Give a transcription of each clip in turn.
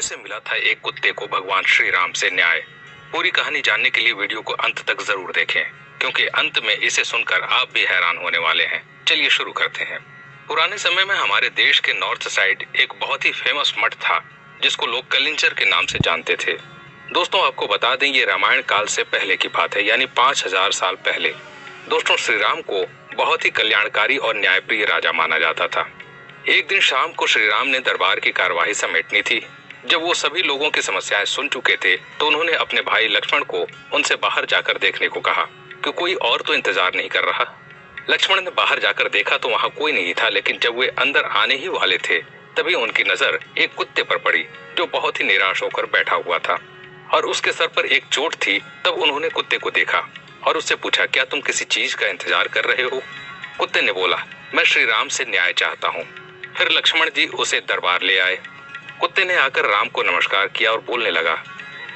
कैसे मिला था एक कुत्ते को भगवान श्री राम से न्याय। पूरी कहानी जानने के लिए वीडियो को अंत तक जरूर देखें, क्योंकि अंत में इसे सुनकर आप भी हैरान होने वाले हैं। चलिए शुरू करते हैं। पुराने समय में हमारे देश के नॉर्थ साइड एक बहुत ही फेमस मठ था, जिसको लोग कलिंजर के नाम से जानते थे। दोस्तों, आपको बता दें, ये रामायण काल से पहले की बात है, यानी 5000 साल पहले। दोस्तों, श्री राम को बहुत ही कल्याणकारी और न्यायप्रिय राजा माना जाता था। एक दिन शाम को श्री राम ने दरबार की कार्यवाही समेटनी थी। जब वो सभी लोगों की समस्याएं सुन चुके थे, तो उन्होंने अपने भाई लक्ष्मण को उनसे बाहर जाकर देखने को कहा कि कोई और तो इंतजार नहीं कर रहा। लक्ष्मण ने बाहर जाकर देखा तो वहां कोई नहीं था, लेकिन जब वे अंदर आने ही वाले थे, तभी उनकी नजर एक कुत्ते पर पड़ी, जो बहुत ही निराश होकर बैठा हुआ था और उसके सर पर एक चोट थी। तब उन्होंने कुत्ते को देखा और उससे पूछा, क्या तुम किसी चीज का इंतजार कर रहे हो? कुत्ते ने बोला, मैं श्री राम से न्याय चाहता हूँ। फिर लक्ष्मण जी उसे दरबार ले आए। कुत्ते ने आकर राम को नमस्कार किया और बोलने लगा,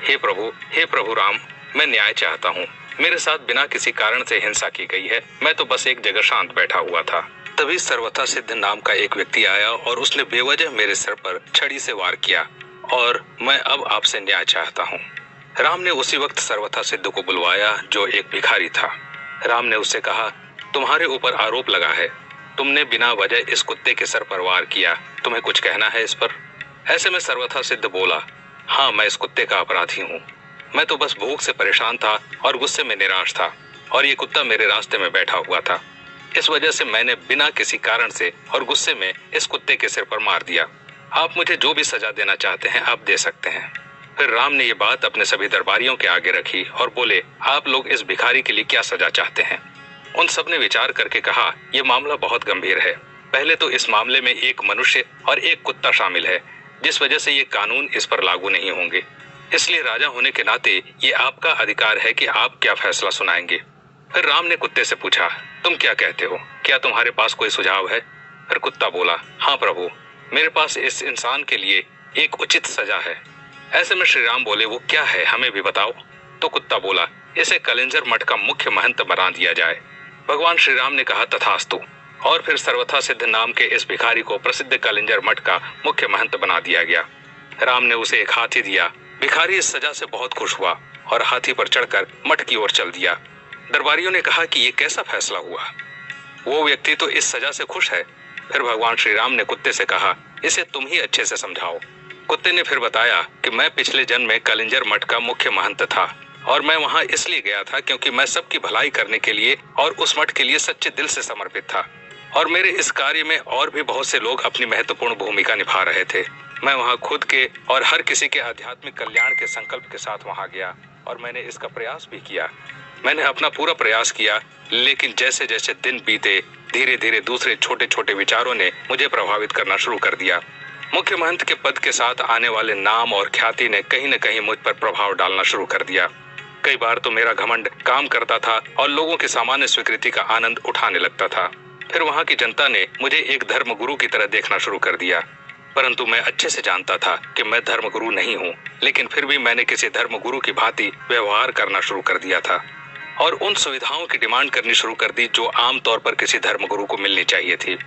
हे प्रभु राम, मैं न्याय चाहता हूँ। मेरे साथ बिना किसी कारण से हिंसा की गई है। मैं तो बस एक जगह शांत बैठा हुआ था। तभी सर्वथा सिद्ध नाम का एक व्यक्ति आया और उसने बेवजह मेरे सर पर छड़ी से वार किया और मैं अब आपसे न्याय चाहता हूँ। राम ने उसी वक्त सर्वथा सिद्ध को बुलवाया, जो एक भिखारी था। राम ने उससे कहा, तुम्हारे ऊपर आरोप लगा है, तुमने बिना वजह इस कुत्ते के सर पर वार किया। तुम्हें कुछ कहना है इस पर? ऐसे में सर्वथा सिद्ध बोला, हाँ, मैं इस कुत्ते का अपराधी हूँ। मैं तो बस भूख से परेशान था और गुस्से में निराश था, और ये कुत्ता मेरे रास्ते में बैठा हुआ था। इस वजह से मैंने बिना किसी कारण से और गुस्से में इस कुत्ते के सिर पर मार दिया। आप मुझे जो भी सजा देना चाहते हैं आप दे सकते हैं। फिर राम ने ये बात अपने सभी दरबारियों के आगे रखी और बोले, आप लोग इस भिखारी के लिए क्या सजा चाहते हैं? उन सब ने विचार करके कहा, ये मामला बहुत गंभीर है। पहले तो इस मामले में एक मनुष्य और एक कुत्ता शामिल है, जिस वजह से ये कानून इस पर लागू नहीं होंगे। इसलिए राजा होने के नाते ये आपका अधिकार है कि आप क्या फैसला सुनाएंगे। फिर राम ने कुत्ते से पूछा, तुम क्या कहते हो? क्या तुम्हारे पास कोई सुझाव है? फिर कुत्ता बोला, हाँ प्रभु, मेरे पास इस इंसान के लिए एक उचित सजा है। ऐसे में श्री राम बोले, वो क्या है, हमें भी बताओ। तो कुत्ता बोला, इसे कलिंजर मठ का मुख्य महंत बना दिया जाए। भगवान श्री राम ने कहा, तथास्तु। और फिर सर्वथा सिद्ध नाम के इस भिखारी को प्रसिद्ध कलिंजर मठ का मुख्य महंत बना दिया गया। राम ने उसे एक हाथी दिया। भिखारी इस सजा से बहुत खुश हुआ और हाथी पर चढ़कर मठ की ओर चल दिया। दरबारियों ने कहा कि ये कैसा फैसला हुआ? वो व्यक्ति तो इस सजा से खुश है। फिर भगवान श्री राम ने कुत्ते से कहा, इसे तुम ही अच्छे से समझाओ। कुत्ते ने फिर बताया कि मैं पिछले जन्म में कलिंजर मठ का मुख्य महंत था और मैं वहां इसलिए गया था क्योंकि मैं सबकी भलाई करने के लिए और उस मठ के लिए सच्चे दिल से समर्पित था, और मेरे इस कार्य में और भी बहुत से लोग अपनी महत्वपूर्ण भूमिका निभा रहे थे। मैं वहां खुद के और हर किसी के आध्यात्मिक कल्याण के संकल्प के साथ वहां गया और मैंने इसका प्रयास भी किया। मैंने अपना पूरा प्रयास किया, लेकिन जैसे जैसे दिन बीते, धीरे धीरे दूसरे छोटे छोटे विचारों ने मुझे प्रभावित करना शुरू कर दिया। मुख्य महंत के पद के साथ आने वाले नाम और ख्याति ने कहीं न कहीं मुझ पर प्रभाव डालना शुरू कर दिया। कई बार तो मेरा घमंड काम करता था और लोगों की सामान्य स्वीकृति का आनंद उठाने लगता था। फिर वहां की जनता ने मुझे एक धर्मगुरु की तरह देखना शुरू कर दिया, परंतु मैं अच्छे से जानता था कि मैं धर्मगुरु नहीं हूँ। लेकिन फिर भी मैंने किसी धर्मगुरु की भांति व्यवहार करना शुरू कर दिया था और उन सुविधाओं की डिमांड करनी शुरू कर दी जो आमतौर पर किसी धर्मगुरु को मिलनी चाहिए थी।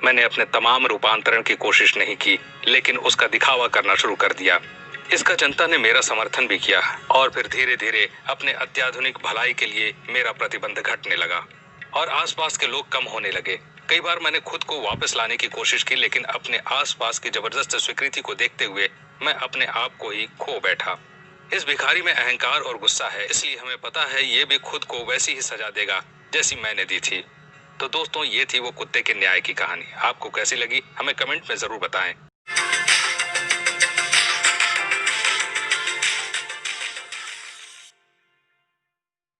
मैंने अपने तमाम रूपांतरण की कोशिश नहीं की, लेकिन उसका दिखावा करना शुरू कर दिया। इसका जनता ने मेरा समर्थन भी किया और फिर धीरे धीरे अपने अत्याधुनिक भलाई के लिए मेरा प्रतिबंध घटने लगा और आसपास के लोग कम होने लगे। कई बार मैंने खुद को वापस लाने की कोशिश की, लेकिन अपने आसपास की जबरदस्त स्वीकृति को देखते हुए मैं अपने आप को ही खो बैठा। इस भिखारी में अहंकार और गुस्सा है, इसलिए हमें पता है ये भी खुद को वैसी ही सजा देगा जैसी मैंने दी थी। तो दोस्तों, ये थी वो कुत्ते के न्याय की कहानी। आपको कैसी लगी हमें कमेंट में जरूर बताएं।